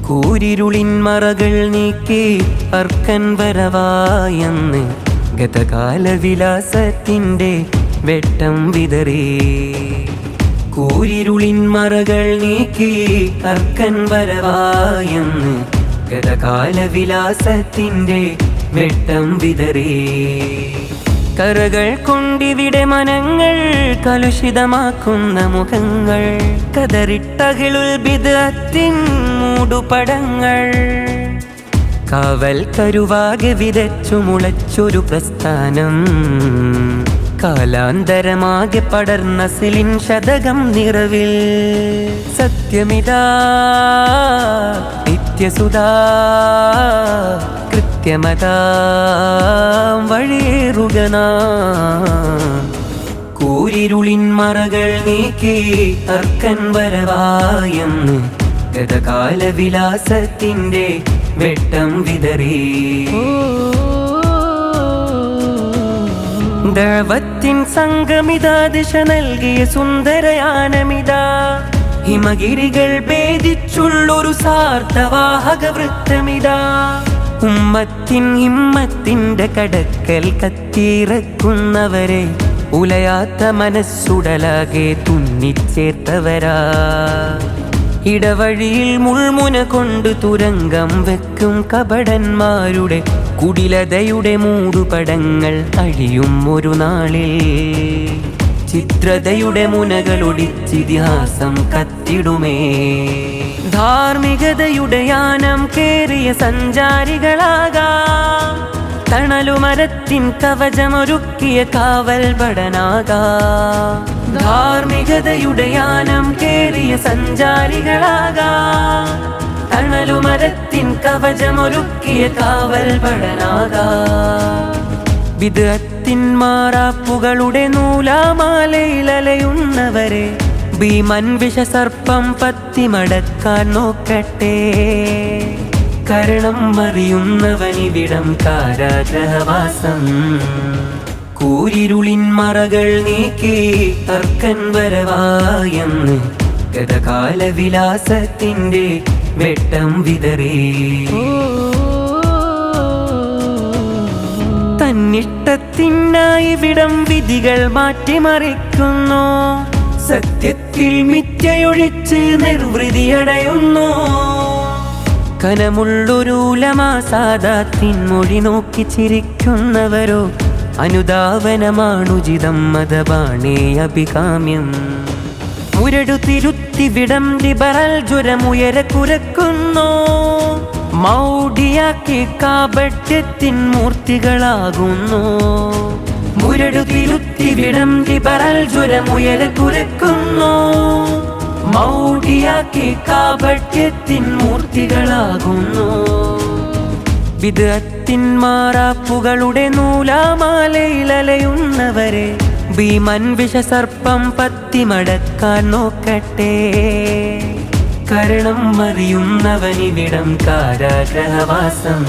കൂരിരുളിൻ മറകൾ നീക്കി അർക്കൻ വരവായെന്ന് ഗതകാല വിലാസത്തിൻ്റെ വെട്ടം വിതറി. കൂരിരുളിൻ മറകൾ നീക്കി അർക്കൻ വരവായെന്ന് ഗതകാല വിലാസത്തിൻ്റെ വെട്ടം വിതറി. കറകൾ കൊണ്ടിവിടെ മനങ്ങൾ കലുഷിതമാക്കുന്ന മുഖങ്ങൾ, കതറിട്ടകിളുൽ ബിദ്അത്തിൻ മൂടുപടങ്ങൾ. കാവൽ കരുവാകെ വിതച്ചു മുളച്ചൊരു പ്രസ്ഥാനം, കാലാന്തരമാകെ പടർന്ന സിലിൻ ശതകം നിറവിൽ. സത്യമിതാ നിത്യസുധാ കൃത്യമതാം വഴിയേറുക നാം. കൂരിരുളിൻ മറകൾ നീക്കി അർക്കൻ വരവായെന്ന് ഗതകാല വിലാസത്തിൻ്റെ വെട്ടം വിതറി. ദഅവത്തിൻ സംഗമിതാ ദിശ നൽകിയ സുന്ദരയാനമിതാ, ഹിമഗിരികൾ ഭേദിച്ചുള്ളൊരു സാർത്ഥവാഹക വൃത്തമിതാ. ഉമ്മത്തിൻ ഹിമ്മത്തിൻ്റെ കടക്കൽ കത്തിയിറക്കുന്നവരെ ഉലയാത്ത മനസ്സുടലാകെ തുന്നിച്ചേർത്തവരാ. ഇടവഴിയിൽ മുൾമുന കൊണ്ട് തുരങ്കം വെക്കും കപടന്മാരുടെ കുടിലതയുടെ മൂടുപടങ്ങൾ അഴിയും ഒരു നാളിൽ. ചിത്രതയുടെ മുനകളൊടിച്ചിതിഹാസം കത്തിടുമേ. ധാർമ്മികതയുടെ യാനം കേറിയ സഞ്ചാരികളാകാം, തണലുമരത്തിൻ കവചമൊരുക്കിയ കാവൽ ഭടനാകാം. ധാർമ്മികതയുടെ യാനം കേറിയ സഞ്ചാരികളാകാം, തണലുമരത്തിൻ കവചമൊരുക്കിയ കാവൽ ഭടനാകാം. ബിദ്അത്തിൻ മാറാപ്പുകളുടെ നൂലാമാലയിലലയുന്നവരെ ഭീമൻ വിഷസർപ്പം പത്തിമടക്കാൻ നോക്കട്ടെ. കരണം അറിയുന്നവനിവിടം കാരാഗ്രഹവാസം. കൂരിരുളിൻ മറകൾ നീക്കി അർക്കൻ വരവായെന്ന് ഗതകാല വിലാസത്തിൻ്റെ വെട്ടം വിതറി. തന്നിഷ്ടത്തിനായി വിടം വിധികൾ മാറ്റിമറിക്കുന്നു, സത്യത്തിൽ മിഥ്യയൊഴിച്ച് നിർവൃതിയടയുന്നു. കനമുള്ളൊരു ഉലമാസാദാത്തിൻ മൊഴി നോക്കി ചിരിക്കുന്നവരോ അനുധാവനമാണുചിതം മതബാണേ അഭികാമ്യം. മുരടു തിരുത്തി വിടം ലിബറൽ ജ്വരമുയര കുരക്കുന്നു, മൗഢ്യാക്കി കാപട്യത്തിൻ മൂർത്തികളാകുന്നു. മുരടു തിരുത്തി വിടം ലിബറൽ ജ്വരമുയര കുരക്കുന്നു, മൗഢ്യാക്കി കാപട്യത്തിൻ മൂർത്തികളാകുന്നു. ബിദ്അത്തിൻ മാറാപ്പുകളുടെ നൂലാമാലയിലലയുന്നവരെ ഭീമൻ വിഷസർപ്പം പത്തിമടക്കാൻ നോക്കട്ടെ. കരണം അറിയുന്നവനിവിടം കാരാഗ്രഹവാസം.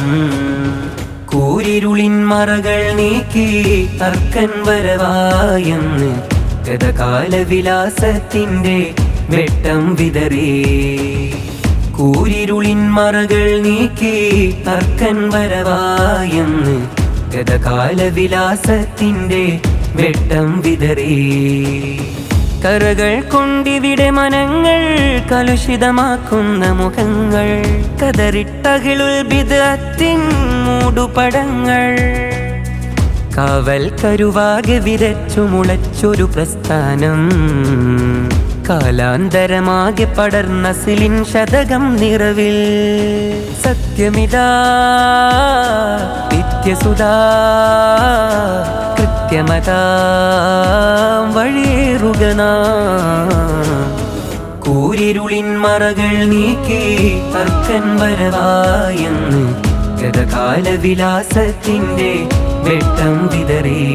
കൂരിരുളിൻ മറകൾ നീക്കി അർക്കൻ വരവായെന്ന് ഗതകാല വിലാസത്തിൻ്റെ വെട്ടം വിതറി. കൂരിരുളിൻ മറകൾ നീക്കി അർക്കൻ വരവായെന്ന് ഗതകാല വിലാസത്തിൻ്റെ വെട്ടം വിതറി. കറകൾ കൊണ്ടിവിടെ മനങ്ങൾ കലുഷിതമാക്കുന്ന മുഖങ്ങൾ, കതറിട്ടകിളുൽ ബിദ്അത്തിൻ മൂടുപടങ്ങൾ. കാവൽ കരുവാകെ വിതച്ചു മുളച്ചൊരു പ്രസ്ഥാനം, കാലാന്തരമാകെ പടർന്ന സിലിൻ ശതകം നിറവിൽ. സത്യമിതാ നിത്യസുധാ കൃത്യമതാം വഴിയേറുക നാം. കൂരിരുളിൻ മറകൾ നീക്കി അർക്കൻ വരവായെന്ന് ഗതകാല വിലാസത്തിൻ്റെ വെട്ടം വിതറി.